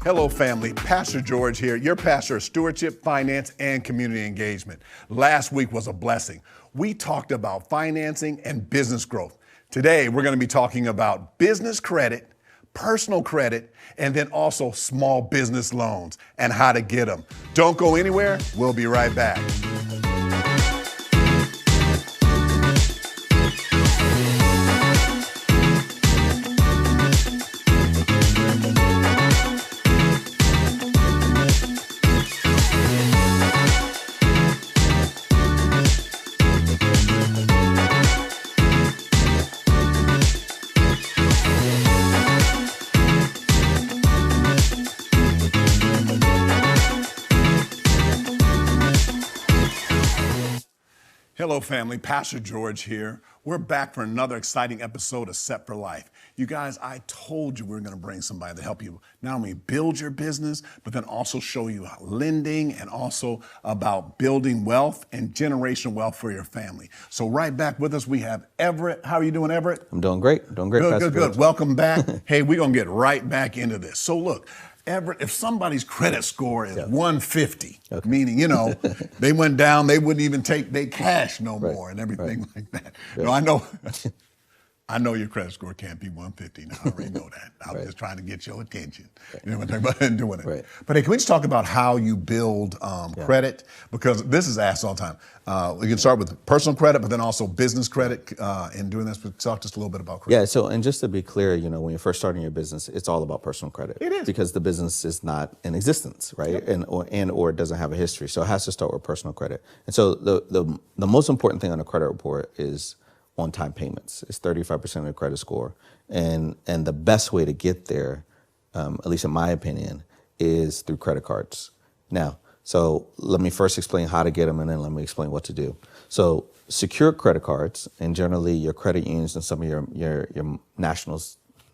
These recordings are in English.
Hello, family. Pastor George here, your pastor of stewardship, finance, and community engagement. Last week was a blessing. We talked about financing and business growth. Today, we're going to be talking about business credit, personal credit, and then also small business loans and how to get them. Don't go anywhere. We'll be right back. Hello, family. Pastor George here. We're back for another exciting episode of SET-4-LIFE. You guys, I told you we were going to bring somebody to help you not only build your business, but then also show you lending and also about building wealth and generational wealth for your family. So right back with us, we have Everett. How are you doing, Everett? I'm doing great. Good, Pastor George. Welcome back. Hey, we're going to get right back into this. So look, Everett, if somebody's credit score is 150, meaning, they went down, they wouldn't even take their cash no more and everything like that. Yeah. I know your credit score can't be 150 now. I already know that. I was just trying to get your attention. Doing it. But hey, can we just talk about how you build credit? Because this is asked all the time. We can start with personal credit, but then also business credit in doing this. But talk just a little bit about credit. Yeah, so and just to be clear, when you're first starting your business, it's all about personal credit. It is. Because the business is not in existence, right? Yep. Or it doesn't have a history. So it has to start with personal credit. And so the most important thing on a credit report is on-time payments. It's 35% of the credit score. And the best way to get there, at least in my opinion, is through credit cards. Now, so let me first explain how to get them and then let me explain what to do. So secured credit cards, and generally your credit unions and some of your national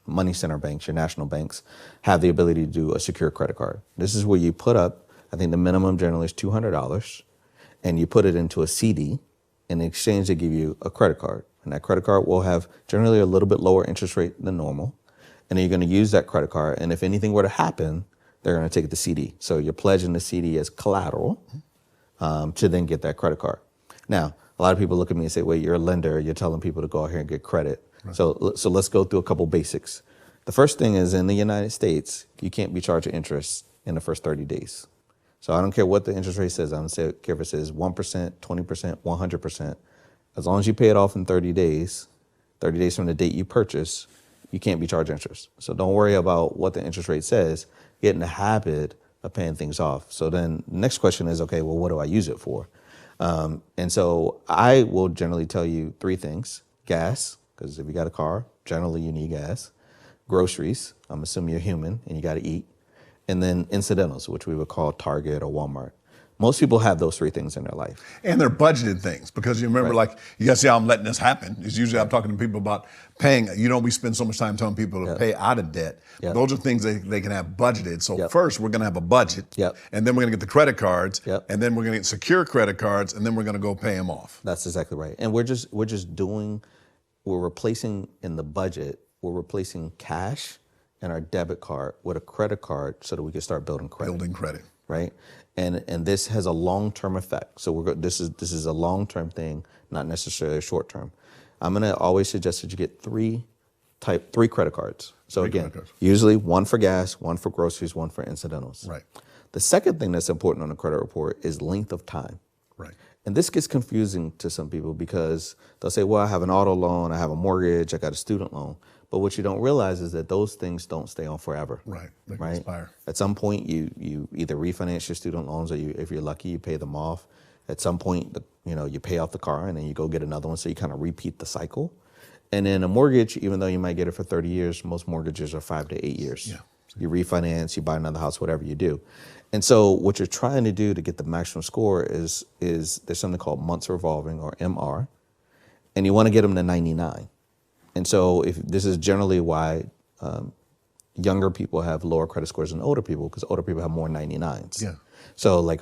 money center banks, your national banks, have the ability to do a secured credit card. This is where you put up, I think the minimum generally is $200, and you put it into a CD. In exchange, they give you a credit card. And that credit card will have generally a little bit lower interest rate than normal. And then you're going to use that credit card. And if anything were to happen, they're going to take the CD. So you're pledging the CD as collateral to then get that credit card. Now, a lot of people look at me and say, well, you're a lender. You're telling people to go out here and get credit. Right. So let's go through a couple basics. The first thing is in the United States, you can't be charged interest in the first 30 days. So I don't care what the interest rate says. I don't care if it says 1%, 20%, 100%. As long as you pay it off in 30 days from the date you purchase, you can't be charged interest. So don't worry about what the interest rate says. Get in the habit of paying things off. So then the next question is, okay, well, what do I use it for? And so I will generally tell you three things. Gas, because if you got a car, generally you need gas. Groceries, I'm assuming you're human and you got to eat. And then incidentals, which we would call Target or Walmart. Most people have those three things in their life. And they're budgeted things because you remember, like, you guys see how I'm letting this happen. It's usually I'm talking to people about paying. We spend so much time telling people to pay out of debt. Yep. Those are things they can have budgeted. So first we're going to have a budget, and then we're going to get the credit cards, and then we're going to get secure credit cards, and then we're going to go pay them off. That's exactly right. And we're replacing in the budget, we're replacing cash and our debit card with a credit card so that we can start building credit. Right? And this has a long-term effect. So this is a long-term thing, not necessarily a short-term. I'm going to always suggest that you get three credit cards. So again, usually one for gas, one for groceries, one for incidentals. Right. The second thing that's important on a credit report is length of time. Right. And this gets confusing to some people because they'll say, well, I have an auto loan, I have a mortgage, I got a student loan. But what you don't realize is that those things don't stay on forever. Right. They can expire. At some point, you either refinance your student loans or if you're lucky, you pay them off. At some point, you pay off the car and then you go get another one. So you kind of repeat the cycle. And then a mortgage, even though you might get it for 30 years, most mortgages are 5 to 8 years. Yeah. You refinance, you buy another house, whatever you do. And so what you're trying to do to get the maximum score is there's something called months revolving or MR, and you want to get them to 99. And so if this is generally why younger people have lower credit scores than older people, because older people have more 99s. Yeah. So like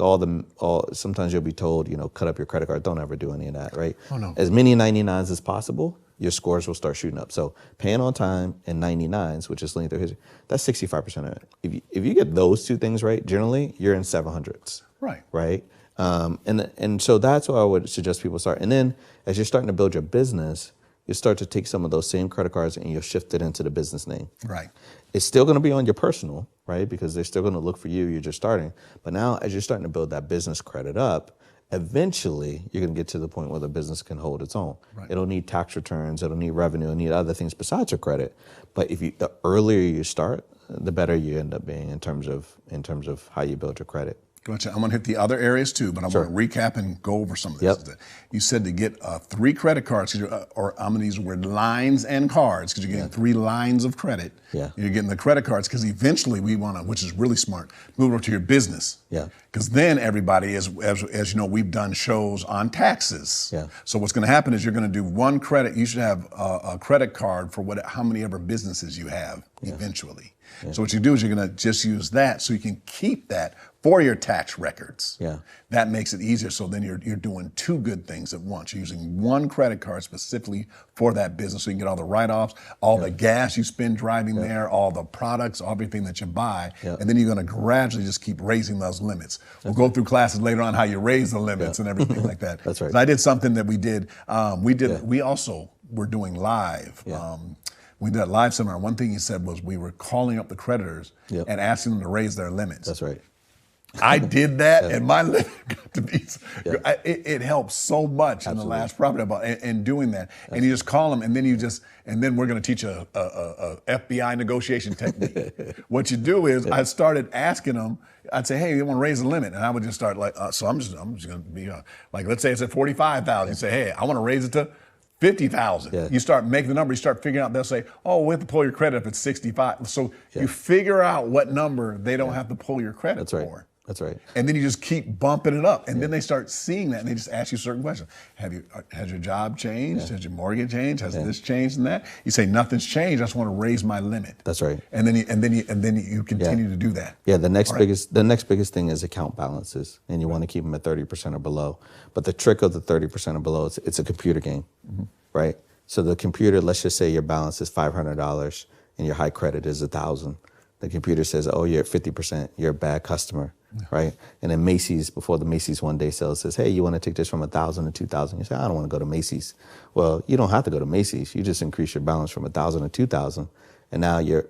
sometimes you'll be told, cut up your credit card. Don't ever do any of that, right? Oh, no. As many 99s as possible, your scores will start shooting up. So paying on time and 99s, which is linked through history, that's 65% of it. If you get those two things right, generally you're in 700s. Right. Right. And so that's why I would suggest people start. And then as you're starting to build your business, you start to take some of those same credit cards and you'll shift it into the business name. Right. It's still going to be on your personal, right? Because they're still going to look for you. You're just starting. But now as you're starting to build that business credit up, eventually you're going to get to the point where the business can hold its own. Right. It'll need tax returns. It'll need revenue. It'll need other things besides your credit. But the earlier you start, the better you end up being in terms of how you build your credit. Gotcha. I'm going to hit the other areas too, but I want to recap and go over some of this. Yep. You said to get 3 credit cards, or I'm going to use the word lines and cards, because you're getting 3 lines of credit. Yeah. You're getting the credit cards because eventually we want to, which is really smart, move over to your business. Yeah. Because then everybody is, as you know, we've done shows on taxes. Yeah. So what's going to happen is you're going to do one credit. You should have a credit card for how many ever businesses you have eventually. Yeah. So what you do is you're going to just use that so you can keep that for your tax records. Yeah. That makes it easier. So then you're doing 2 good things at once. You're using one credit card specifically for that business so you can get all the write-offs, all the gas you spend driving there, all the products, everything that you buy. And then you're going to gradually just keep raising those limits. We'll go through classes later on how you raise the limits and everything like that. That's right. I did something that we did. We also were doing live. We did a live seminar. One thing he said was we were calling up the creditors and asking them to raise their limits. That's right. I did that, and my limit got to be. It helped so much in the last property about and doing that. And you just call them, and then we're going to teach a FBI negotiation technique. What you do is, I started asking them. I'd say, hey, you want to raise the limit, and I would just start like, so I'm just going to be like, let's say it's at 45,000. You say, hey, I want to raise it to 50,000. You start making the number, you start figuring out, they'll say, oh, we have to pull your credit if it's 65. So you figure out what number they don't have to pull your credit for. That's right. And then you just keep bumping it up. And then they start seeing that and they just ask you certain questions. Has your job changed? Has your mortgage changed? Has this changed and that? You say, nothing's changed. I just want to raise my limit. That's right. And then you continue to do that. Yeah, the next biggest thing is account balances. And you want to keep them at 30% or below. But the trick of the 30% or below, it's a computer game, right? So the computer, let's just say your balance is $500 and your high credit is 1,000. The computer says, oh, you're at 50%, you're a bad customer, right? And then Macy's, before the Macy's one day sale, says, hey, you want to take this from 1,000 to 2,000? You say, I don't want to go to Macy's. Well, you don't have to go to Macy's. You just increase your balance from 1,000 to 2,000. And now your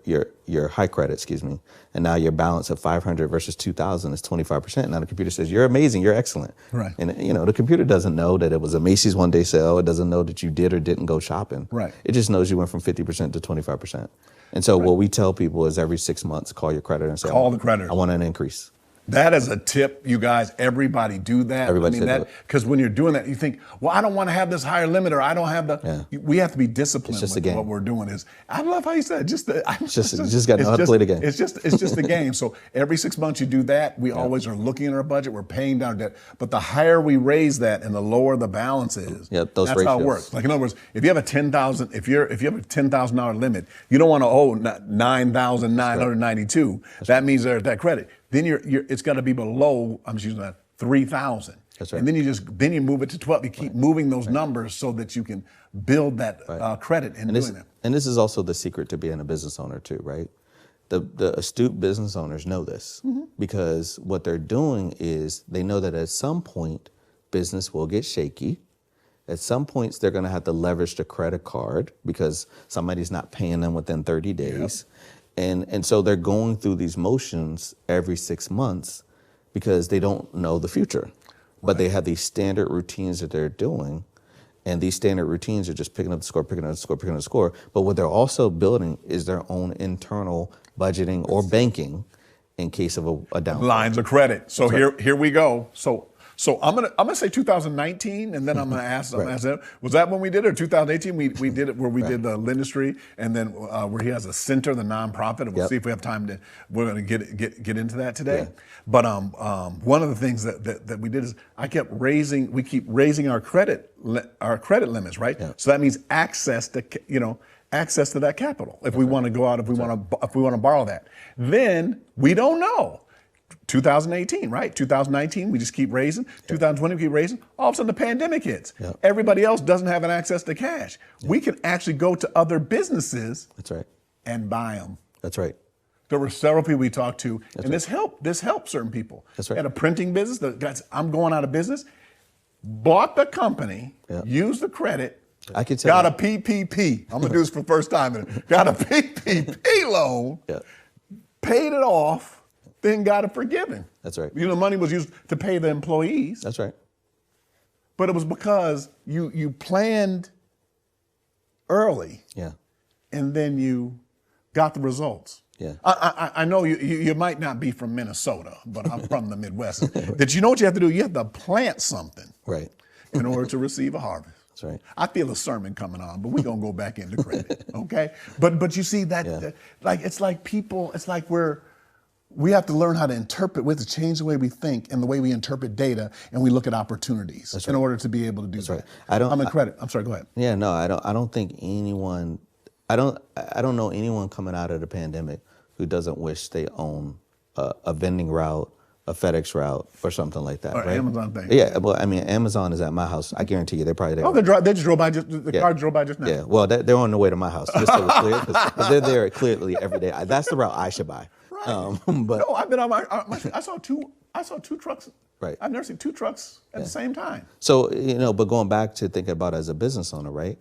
high credit, and now your balance of 500 versus 2,000 is 25%. Now the computer says, you're amazing, you're excellent. Right. And the computer doesn't know that it was a Macy's one day sale. It doesn't know that you did or didn't go shopping. Right. It just knows you went from 50% to 25%. And so what we tell people is every 6 months, call your creditor and say, call the creditor. I want an increase. That is a tip, you guys. Everybody do that. Everybody because when you're doing that, you think, well, I don't want to have this higher limit, or I don't have the. We have to be disciplined with what we're doing. I love how you said it. You just got to know how to play the game. It's just the game. So every 6 months you do that. We always are looking at our budget. We're paying down debt. But the higher we raise that, and the lower the balance is. Those that's ratios. how it works. Like in other words, if you have a $10,000, if you have a $10,000 limit, you don't want to owe $9,992. That means there's that credit. Then it's got to be below, I'm just using that, 3,000. That's right. And then you move it to 12. You keep moving those numbers so that you can build that credit in doing that. And this is also the secret to being a business owner too, right? The astute business owners know this because what they're doing is they know that at some point business will get shaky. At some points they're going to have to leverage the credit card because somebody's not paying them within 30 days. Yep. And so they're going through these motions every 6 months because they don't know the future. But they have these standard routines that they're doing. And these standard routines are just picking up the score, picking up the score, picking up the score. But what they're also building is their own internal budgeting or banking in case of a down. Lines of credit. So here we go. So I'm gonna say 2019, and then I'm gonna ask. Was that when we did it, or 2018? We did it where we did the Lendistry, and then where he has a center, the nonprofit. And we'll see if we have time to. We're gonna get into that today. But one of the things that we did is we keep raising our credit limits, right? So that means access to that capital. If we want to go out, if we want to borrow that, then we don't know. 2018, right? 2019, we just keep raising. 2020, we keep raising. All of a sudden, the pandemic hits. Yeah. Everybody else doesn't have an access to cash. Yeah. We can actually go to other businesses. That's right. And buy them. That's right. There were several people we talked to, That's and right. this helped certain people. That's right. Had a printing business. The guys, I'm going out of business. Bought the company. Yeah. Used the credit. I could tell. Got a PPP. I'm gonna do this for the first time. Got a PPP loan. Yeah. Paid it off. Then got it forgiven. That's right. You know, money was used to pay the employees. That's right. But it was because you planned early. Yeah. And then you got the results. Yeah. I know you might not be from Minnesota, but I'm from the Midwest. That you know what you have to do? You have to plant something. Right. In order to receive a harvest. That's right. I feel a sermon coming on, but we're gonna go back into credit, okay? But you see that, like it's like people, it's like we have to learn how to interpret. We have to change the way we think and the way we interpret data, and we look at opportunities in order to be able to do that. Right. I'm in credit. I'm sorry. Go ahead. Yeah. No. I don't think anyone. I don't know anyone coming out of the pandemic who doesn't wish they own a vending route, a FedEx route, or something like that, or right? Amazon thing. Yeah, well, I mean, Amazon is at my house. I guarantee you, they're probably there. Oh, they just drove by. The car drove by just now. Yeah, well, they're on the way to my house, just so we're clear, because they're there clearly every day. That's the route I should buy. Right. But no, I've been on I saw two trucks. Right. I've never seen two trucks at the same time. So but going back to thinking about it as a business owner, right?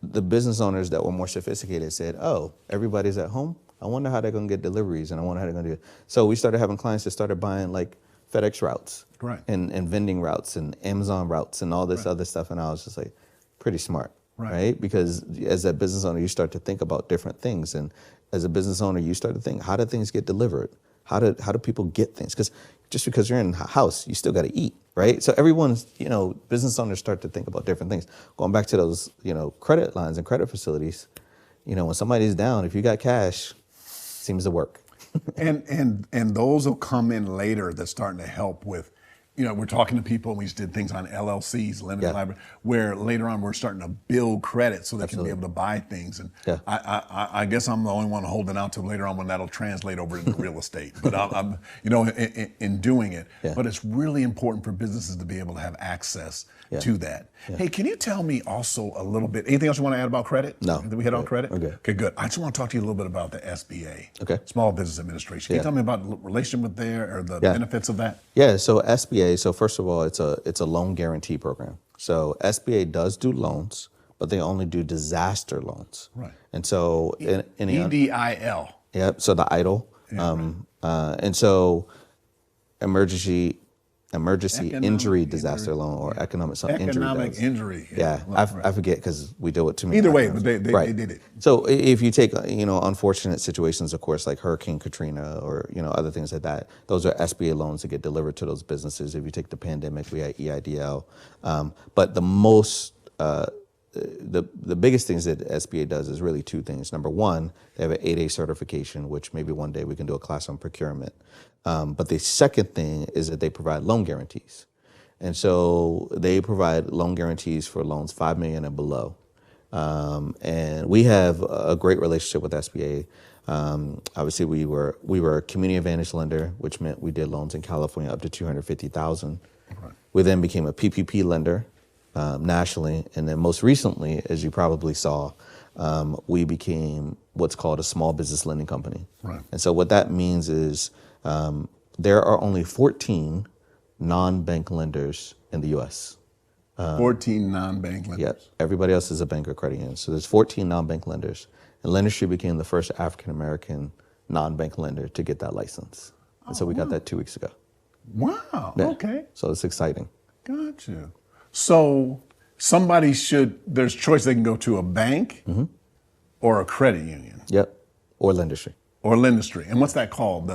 The business owners that were more sophisticated said, "Oh, everybody's at home. I wonder how they're going to get deliveries, and I wonder how they're going to do it." So we started having clients that started buying like FedEx routes, right, and vending routes and Amazon routes and all this other stuff, and I was just like, pretty smart, right? Because as a business owner, you start to think about different things, and as a business owner, you start to think, how do things get delivered? How do people get things? Because just because you're in a house, you still got to eat, right? So everyone's, business owners start to think about different things. Going back to those, credit lines and credit facilities, when somebody's down, if you got cash, seems to work. and those will come in later that's starting to help with, we're talking to people, and we just did things on LLCs, limited library, where later on we're starting to build credit so they can be able to buy things. And I guess I'm the only one holding out till later on when that'll translate over into real estate. But I'm in doing it. Yeah. But it's really important for businesses to be able to have access to that. Yeah. Hey, can you tell me also a little bit, anything else you want to add about credit? No. Did we hit on credit? Okay, good. I just want to talk to you a little bit about the SBA, Small Business Administration. Can you tell me about the relationship with there or the benefits of that? Yeah, so SBA, so first of all, it's a loan guarantee program. So SBA does do loans, but they only do disaster loans. Right. And so EDIL. Yep, so the EIDL. And so emergency injury disaster loan or economic injury. Yeah, I forget because we deal with too many. Either way, but they did it. So if you take unfortunate situations, of course, like Hurricane Katrina or other things like that, those are SBA loans that get delivered to those businesses. If you take the pandemic, we had EIDL. But the most the biggest things that SBA does is really two things. Number one, they have an 8A certification, which maybe one day we can do a class on procurement. But the second thing is that they provide loan guarantees. And so they provide loan guarantees for loans $5 million and below. And we have a great relationship with SBA. Obviously, we were a community advantage lender, which meant we did loans in California up to $250,000. Right. We then became a PPP lender nationally, and then most recently, as you probably saw, we became what's called a small business lending company. Right. And so what that means is there are only 14 non-bank lenders in the U.S. 14 non-bank lenders. Yeah, everybody else is a bank or credit union. So there's 14 non-bank lenders, and Lendistry became the first African-American non-bank lender to get that license. And so we got that 2 weeks ago. Wow, yeah. Okay. So it's exciting. Gotcha. So there's choice. They can go to a bank or a credit union. Yep, or Lendistry. Or Lendistry. And what's that called?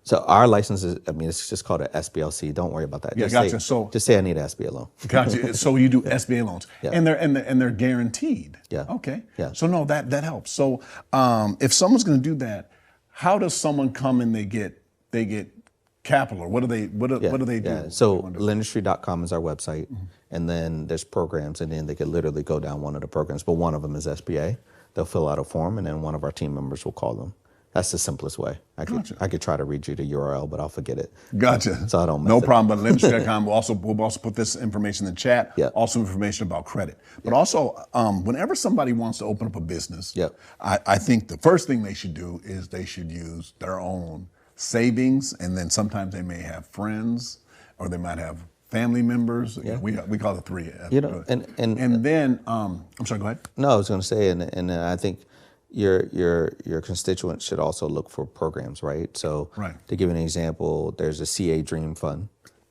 So our license is, it's just called an SBLC. Don't worry about that. Yeah, gotcha. Just say I need an SBA loan. Gotcha. So you do SBA loans, and they're guaranteed. Yeah. Okay. Yeah. So no, that helps. So if someone's going to do that, how does someone come and they get capital, or what do they do? Yeah. So Lendistry.com is our website, and then there's programs, and then they could literally go down one of the programs, but one of them is SBA. They'll fill out a form, and then one of our team members will call them. That's the simplest way. I could try to read you the URL, but I'll forget it. Gotcha. So I don't mess No it. problem. But Lendistry.com, we'll also put this information in the chat. Yep. Also information about credit. But also, whenever somebody wants to open up a business, Yep. I think the first thing they should do is they should use their own savings, and then sometimes they may have friends, or they might have family members. Yeah. We call it 3. And then I'm sorry. Go ahead. No, I was going to say, and I think your constituents should also look for programs, right? So to give an example, there's a CA Dream Fund,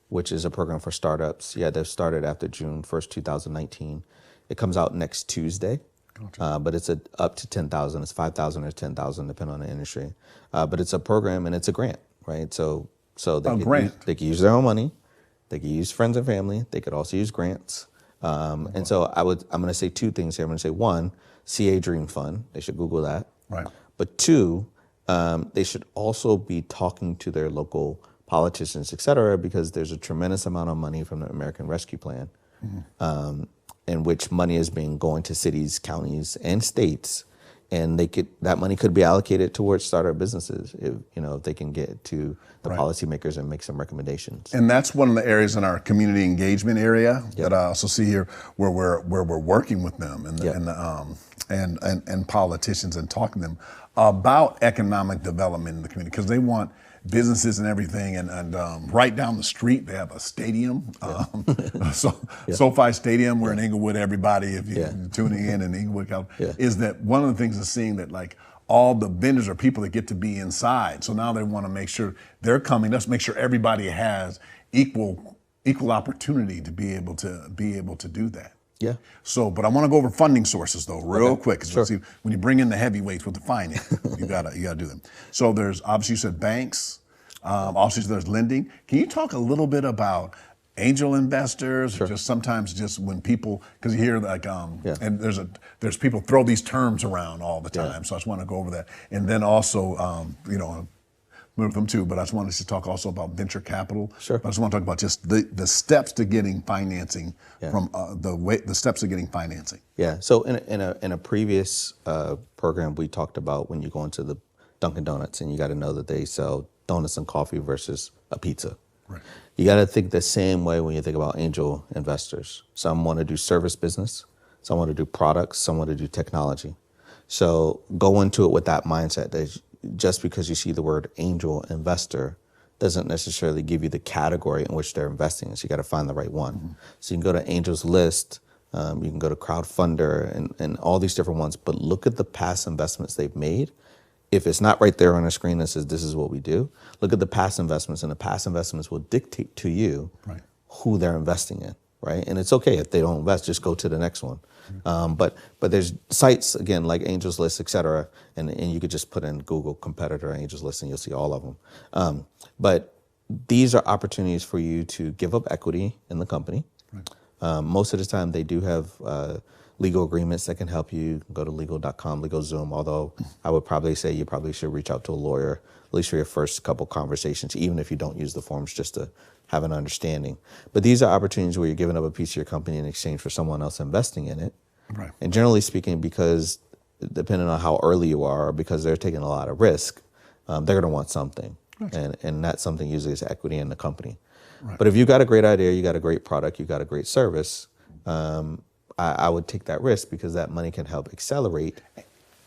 which is a program for startups. Yeah, they've started after June 1st, 2019. It comes out next Tuesday. Gotcha. But it's up to 10,000. It's 5,000 or 10,000, depending on the industry. But it's a program and it's a grant, right? So they can use their own money. They can use friends and family. They could also use grants. And so I'm going to say 2 things here. I'm going to say, 1, CA Dream Fund. They should Google that. Right. But 2, they should also be talking to their local politicians, et cetera, because there's a tremendous amount of money from the American Rescue Plan, in which money is being going to cities, counties, and states. And that money could be allocated towards startup businesses if they can get to the policymakers and make some recommendations. And that's one of the areas in our community engagement area that I also see here, where we're working with them and politicians and talking to them about economic development in the community, because they want businesses and everything, and right down the street they have a stadium, SoFi Stadium. We're in Inglewood. Everybody, if you're tuning in Inglewood, California, is that one of the things is seeing that like all the vendors are people that get to be inside. So now they want to make sure they're coming. Let's make sure everybody has equal opportunity to be able to do that. Yeah. So, but I want to go over funding sources though, real quick. Sure. See, when you bring in the heavyweights with the finance, you gotta do them. So there's obviously, you said banks. Also there's lending. Can you talk a little bit about angel investors? Or just sometimes just when people, because you hear like and there's people throw these terms around all the time. So I just want to go over that, and then also move them too, but I just wanted to talk also about venture capital. Sure. But I just want to talk about just the steps to getting financing from the steps to getting financing. Yeah. So in a previous program, we talked about when you go into the Dunkin' Donuts and you got to know that they sell donuts and coffee versus a pizza. Right. You got to think the same way when you think about angel investors. Some want to do service business, some want to do products, some want to do technology. So go into it with that mindset that just because you see the word angel investor doesn't necessarily give you the category in which they're investing in. So you got to find the right one. Mm-hmm. So you can go to Angels List, you can go to Crowdfunder and all these different ones, but look at the past investments they've made. If it's not right there on the screen that says this is what we do, look at the past investments, and the past investments will dictate to you who they're investing in, right? And it's okay if they don't invest, just go to the next one. But there's sites, again, like Angels List, et cetera, and you could just put in Google competitor Angels List and you'll see all of them. But these are opportunities for you to give up equity in the company. Right. Most of the time they do have legal agreements that can help you. Go to legal.com, LegalZoom, although I would probably say you probably should reach out to a lawyer, at least for your first couple conversations, even if you don't use the forms, just to have an understanding. But these are opportunities where you're giving up a piece of your company in exchange for someone else investing in it. Right. And generally speaking, because depending on how early you are, or because they're taking a lot of risk, they're going to want something. Right. And that something usually is equity in the company. Right. But if you got a great idea, you got a great product, you got a great service, I would take that risk because that money can help accelerate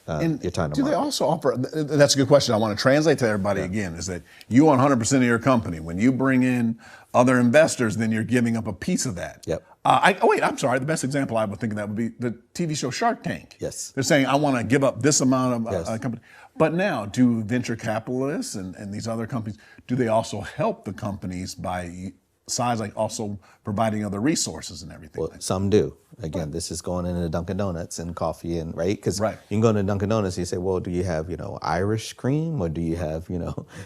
your time to market. Do they also offer, that's a good question. I want to translate to everybody again, is that you own 100% of your company. When you bring in other investors, then you're giving up a piece of that. Yep. I'm sorry. The best example I would think of that would be the TV show Shark Tank. Yes. They're saying, I want to give up this amount of company. But now, do venture capitalists and these other companies, do they also help the companies by size, like also providing other resources and everything? Well, some do. Again, this is going into Dunkin' Donuts and coffee and because you can go into Dunkin' Donuts and you say, well, do you have, Irish cream, or do you have, do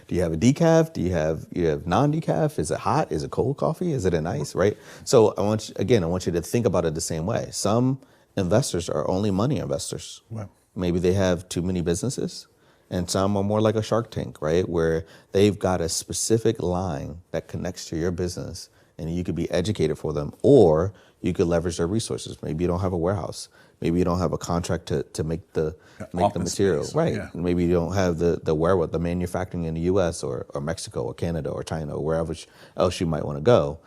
you have a decaf? Do you have non-decaf? Is it hot? Is it cold coffee? Is it an ice, right? So I want you to think about it the same way. Some investors are only money investors. Wow. Maybe they have too many businesses. And some are more like a Shark Tank, right? Where they've got a specific line that connects to your business and you could be educated for them, or you could leverage their resources. Maybe you don't have a warehouse. Maybe you don't have a contract to make the material. Space. Right. Yeah. Maybe you don't have the wherewithal, the manufacturing in the U.S. or Mexico or Canada or China or wherever else you might want to go.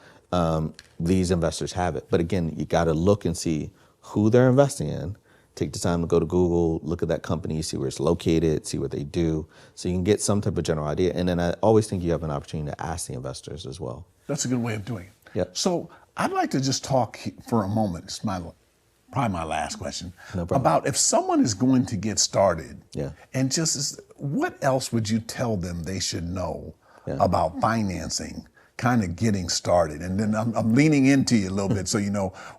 These investors have it. But again, you got to look and see who they're investing in. Take the time to go to Google, look at that company, see where it's located, see what they do, so you can get some type of general idea. And then I always think you have an opportunity to ask the investors as well. That's a good way of doing it. Yep. So I'd like to just talk for a moment, it's probably my last question, No problem. about if someone is going to get started, Yeah. and what else would you tell them they should know about financing, kind of getting started? And then I'm leaning into you a little bit, so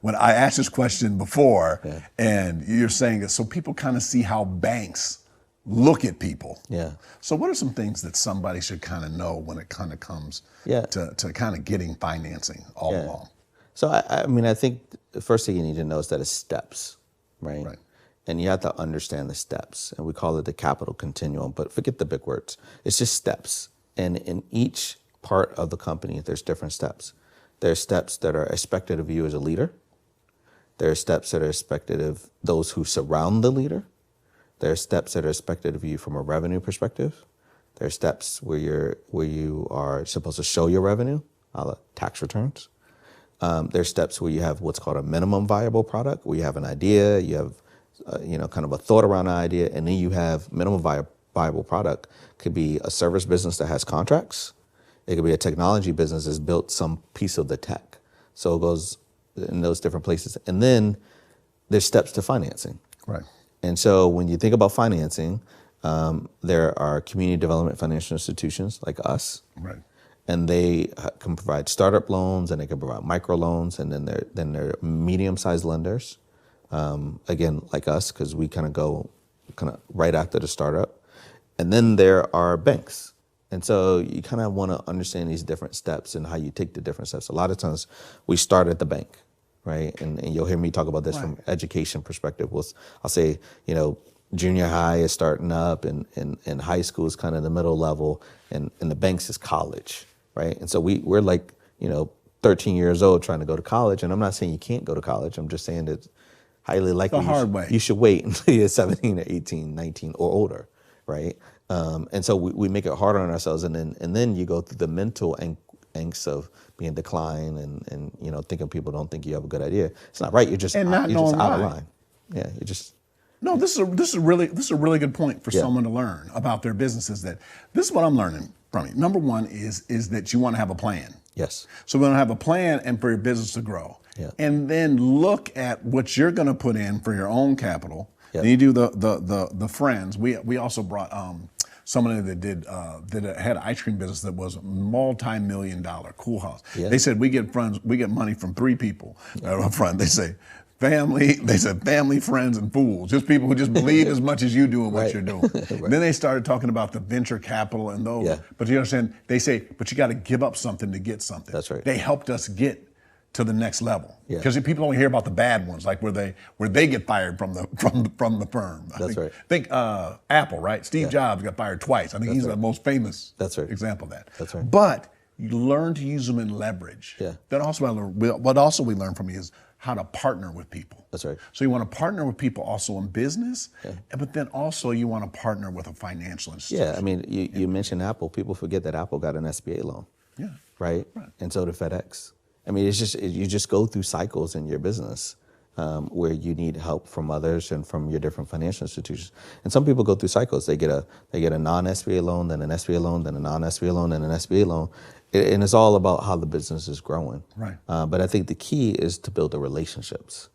when I asked this question before, and you're saying it, so people kind of see how banks look at people. Yeah. So what are some things that somebody should kind of know when it kind of comes to kind of getting financing all along? So I think the first thing you need to know is that it's steps, right? Right. And you have to understand the steps, and we call it the capital continuum, but forget the big words. It's just steps. And in each part of the company, there's different steps. There's steps that are expected of you as a leader. There are steps that are expected of those who surround the leader. There are steps that are expected of you from a revenue perspective. There are steps where you are supposed to show your revenue, tax returns. There are steps where you have what's called a minimum viable product, where you have an idea, you have kind of a thought around an idea, and then you have minimum viable product. Could be a service business that has contracts. It could be a technology business that's built some piece of the tech. So it goes in those different places. And then there's steps to financing. Right. And so when you think about financing, there are community development financial institutions like us. Right. And they can provide startup loans, and they can provide micro loans, and then they're medium-sized lenders, again, like us, because we kind of go right after the startup. And then there are banks. And so you kind of want to understand these different steps and how you take the different steps. A lot of times we start at the bank, right? And you'll hear me talk about this from education perspective. I'll say, junior high is starting up, and high school is kind of the middle level, and the banks is college, right? And so we're like, 13 years old trying to go to college. And I'm not saying you can't go to college. I'm just saying that highly likely you should wait until you're 17 or 18, 19 or older, right? And so we make it harder on ourselves, and then you go through the mental angst of being declined and thinking people don't think you have a good idea. It's not right. You're just out of line. Yeah, you're just. No, this is a really good point for someone to learn about their businesses. That this is what I'm learning from you. Number one is that you want to have a plan. Yes. So we want to have a plan and for your business to grow. Yeah. And then look at what you're going to put in for your own capital. Yeah. Then you do the friends. We also brought someone that had an ice cream business that was a multi-million-dollar cool house. Yeah. They said we get money from three people up front. They say family, friends, and fools. Just people who just believe as much as you do in what you're doing. Right. Then they started talking about the venture capital and those. Yeah. But you understand, they say, but you got to give up something to get something. That's right. They helped us get to the next level. Yeah. Because people only hear about the bad ones, like where they get fired from the firm. Right. Think Apple, right? Steve Jobs got fired twice. I think he's the most famous example of that. That's right. But you learn to use them in leverage. Yeah. Then also what also we learn from you is how to partner with people. That's right. So you want to partner with people also in business, but then also you want to partner with a financial institution. Yeah, I mean, you mentioned Apple. People forget that Apple got an SBA loan. Yeah. Right? And so did FedEx. I mean, you just go through cycles in your business where you need help from others and from your different financial institutions. And some people go through cycles. They get a non-SBA loan, then an SBA loan, then a non-SBA loan, then an SBA loan. And it's all about how the business is growing. Right. But I think the key is to build the relationships.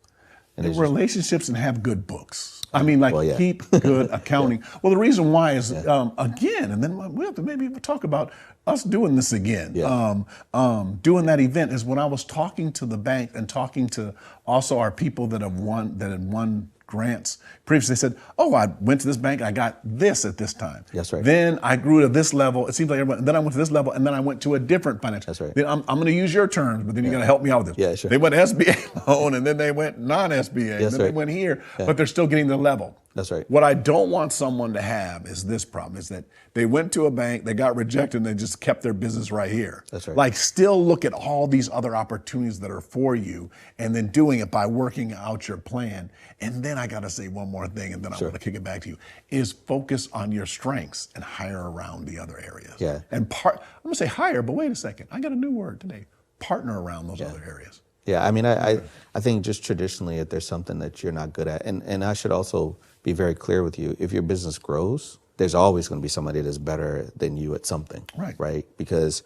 And relationships and have good books. I mean, keep good accounting. Well, the reason why is, again, and then we have to maybe talk about us doing this again. Doing that event is when I was talking to the bank and talking to also our people that had won grants previously. They said, oh, I went to this bank, I got this at this time. That's right. Then I grew to this level. It seems like everyone, then I went to this level, and then I went to a different financial. That's right. Then I'm going to use your terms, but then you got to help me out with this. Yeah, sure. They went SBA loan, and then they went non-SBA, and then they went here, but they're still getting the level. That's right. What I don't want someone to have is this problem, is that they went to a bank, they got rejected, and they just kept their business right here. That's right. Like, still look at all these other opportunities that are for you, and then doing it by working out your plan. And then I got to say one more thing, and then I want to kick it back to you, is focus on your strengths and hire around the other areas. Yeah. And I'm going to say hire, but wait a second. I got a new word today. Partner around those other areas. Yeah, I mean, I think just traditionally, if there's something that you're not good at, and I should also be very clear with you, if your business grows, there's always going to be somebody that's better than you at something, right? Because,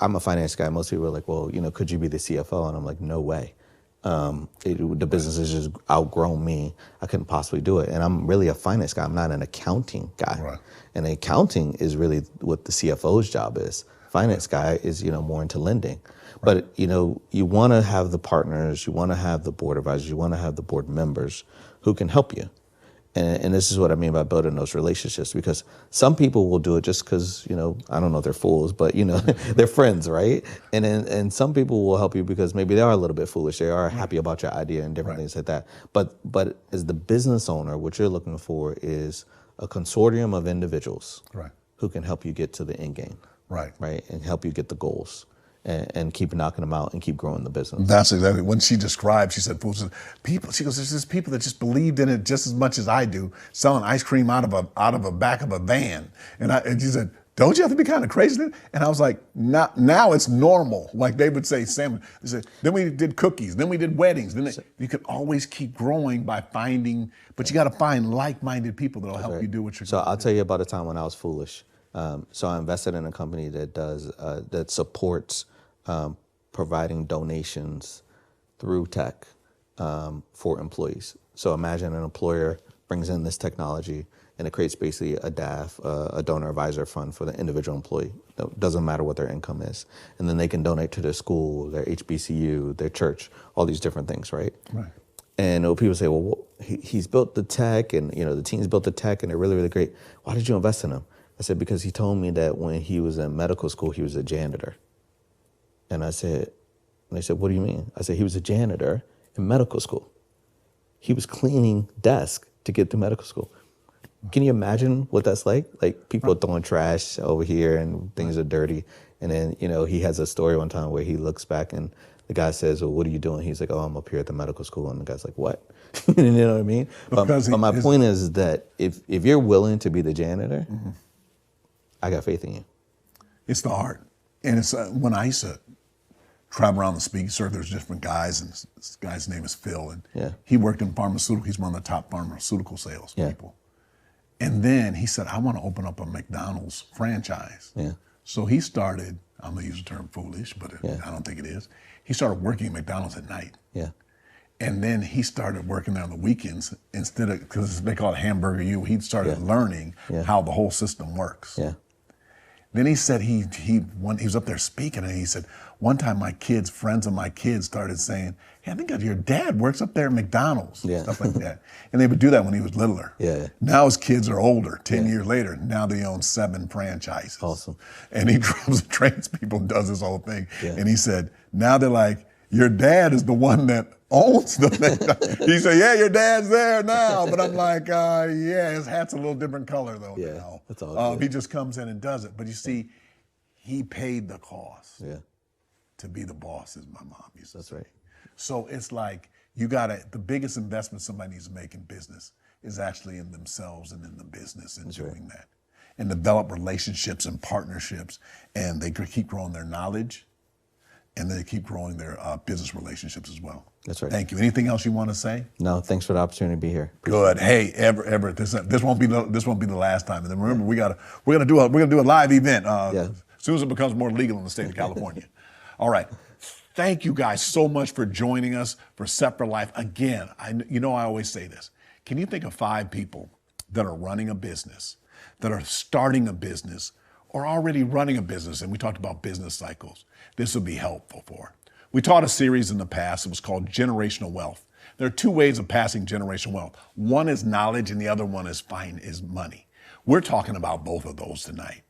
I'm a finance guy. Most people are like, well, could you be the CFO? And I'm like, no way. The business has just outgrown me. I couldn't possibly do it. And I'm really a finance guy. I'm not an accounting guy. Right. And accounting is really what the CFO's job is. Finance guy is, more into lending. But, you want to have the partners, you want to have the board advisors, you want to have the board members who can help you. And this is what I mean by building those relationships, because some people will do it just because, I don't know if they're fools, but, they're friends, right? And some people will help you because maybe they are a little bit foolish. They are happy about your idea and different things like that. But as the business owner, what you're looking for is a consortium of individuals who can help you get to the end game. Right. And help you get the goals. And keep knocking them out and keep growing the business. That's exactly when she described. She said, "People." She goes, "There's just people that just believed in it just as much as I do, selling ice cream out of a back of a van." And she said, "Don't you have to be kind of crazy?" And I was like, "Now it's normal." Like they would say, "Sam." They said, "Then we did cookies. Then we did weddings." You can always keep growing by finding, but you got to find like-minded people that'll help you do what you're. So I'll tell you about a time when I was foolish. So I invested in a company that that supports providing donations through tech for employees. So imagine an employer brings in this technology and it creates basically a DAF, a donor advisor fund for the individual employee. It doesn't matter what their income is. And then they can donate to their school, their HBCU, their church, all these different things, right? Right. And people say, well, he's built the tech and the team's built the tech and they're really, really great. Why did you invest in him? I said, because he told me that when he was in medical school, he was a janitor. And they said, what do you mean? I said, he was a janitor in medical school. He was cleaning desks to get to medical school. Can you imagine what that's like? Like people throwing trash over here and things are dirty. And then, he has a story one time where he looks back and the guy says, well, what are you doing? He's like, oh, I'm up here at the medical school. And the guy's like, what? You know what I mean? But my point is that if you're willing to be the janitor, I got faith in you. It's the art. And it's when I used to travel around the speaking circuit, there's different guys, and this guy's name is Phil, and he worked in pharmaceutical. He's one of the top pharmaceutical sales people. And then he said, I want to open up a McDonald's franchise. So he started, I'm going to use the term foolish, but I don't think it is. He started working at McDonald's at night. And then he started working there on the weekends instead of, because they call it Hamburger U, he started learning how the whole system works. Then he said he was up there speaking, and he said, one time friends of my kids started saying, hey, I think your dad works up there at McDonald's, stuff like that. And they would do that when he was littler. Now his kids are older, 10 years later. Now they own 7 franchises. Awesome. And he drives and trains people and does this whole thing. And he said, now they're like, your dad is the one that owns the thing. He said, yeah, your dad's there now. But I'm like, his hat's a little different color though now. That's all good. He just comes in and does it. But you see, he paid the cost to be the boss, as my mom used to say. That's right. So it's like, the biggest investment somebody needs to make in business is actually in themselves and in the business and doing that. And develop relationships and partnerships. And they keep growing their knowledge. And they keep growing their business relationships as well. That's right. Thank you. Anything else you want to say? No, thanks for the opportunity to be here. Good. Hey, Everett, this won't be the last time. And then remember, we're gonna do a live event as soon as it becomes more legal in the state of California. All right. Thank you guys so much for joining us for SET-4-LIFE. Again, I always say this. Can you think of 5 people that are running a business, that are starting a business, or already running a business? And we talked about business cycles. This would be helpful for. We taught a series in the past. It was called Generational Wealth. There are 2 ways of passing generational wealth. One is knowledge, and the other one is money. We're talking about both of those tonight.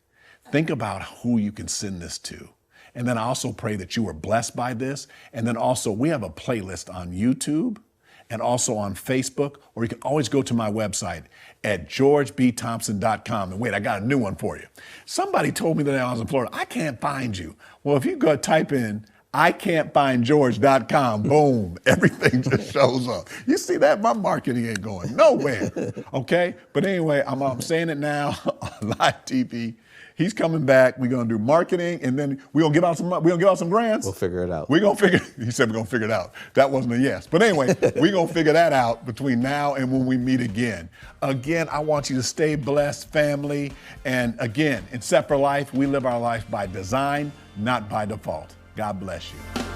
Think about who you can send this to. And then I also pray that you were blessed by this. And then also, we have a playlist on YouTube and also on Facebook, or you can always go to my website at georgebthompson.com. And wait, I got a new one for you. Somebody told me that I was in Florida, I can't find you. Well, if you go type in ican'tfindgeorge.com, boom, everything just shows up. You see that? My marketing ain't going nowhere, okay? But anyway, I'm saying it now on live TV. He's coming back. We're gonna do marketing, and then we're gonna give out some grants. We'll figure it out. He said we're gonna figure it out. That wasn't a yes. But anyway, we're gonna figure that out between now and when we meet again. Again, I want you to stay blessed, family. And again, in SET-4-LIFE, we live our life by design, not by default. God bless you.